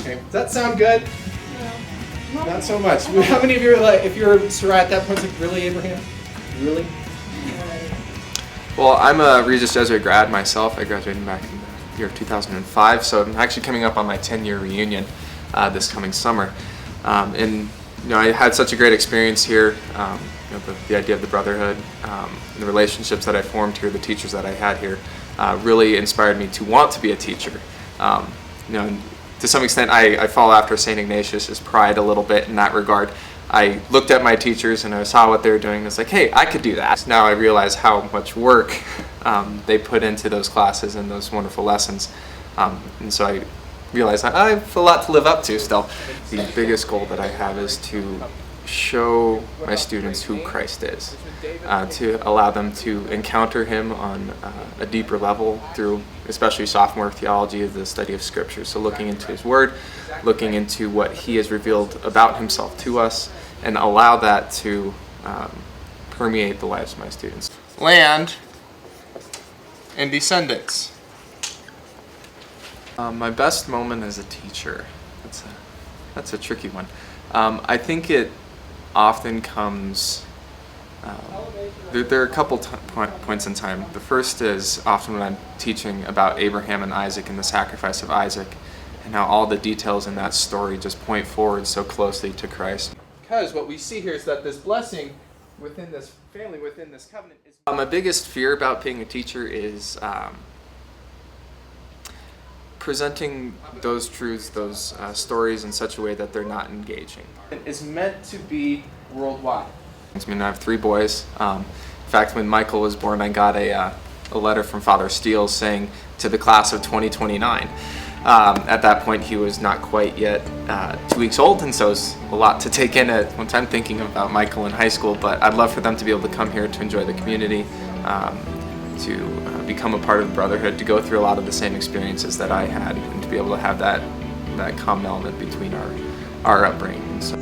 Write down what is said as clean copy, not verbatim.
Okay. Does that sound good? No. Not so much. How many of you are like, if you're Sarah at that point, like, really, Abraham? Really? Well, I'm a Regis Jesuit grad myself. I graduated back in the year 2005, so I'm actually coming up on my 10-year reunion this coming summer. And I had such a great experience here. The idea of the brotherhood, the relationships that I formed here, the teachers that I had here, really inspired me to want to be a teacher. To some extent, I fall after St. Ignatius' pride a little bit in that regard. I looked at my teachers and I saw what they were doing and was like, hey, I could do that. Now I realize how much work they put into those classes and those wonderful lessons. And so I realized I have a lot to live up to still. The biggest goal that I have is to show my students who Christ is, to allow them to encounter Him on a deeper level through especially sophomore theology, the study of Scripture. So looking into His Word, looking into what He has revealed about Himself to us, and allow that to permeate the lives of my students. Land and descendants. My best moment as a teacher, that's a tricky one. I think it often comes, there are a couple points in time. The first is often when I'm teaching about Abraham and Isaac and the sacrifice of Isaac, and how all the details in that story just point forward so closely to Christ. Because what we see here is that this blessing within this family, within this covenant is... My biggest fear about being a teacher is presenting those truths, those stories in such a way that they're not engaging. It's meant to be worldwide. I mean, I have 3 boys. In fact, when Michael was born, I got a letter from Father Steele saying to the class of 2029. At that point, he was not quite yet 2 weeks old, and so it's a lot to take in at one time thinking about Michael in high school, but I'd love for them to be able to come here to enjoy the community, to become a part of the brotherhood, to go through a lot of the same experiences that I had, and to be able to have that common element between our upbringing. So.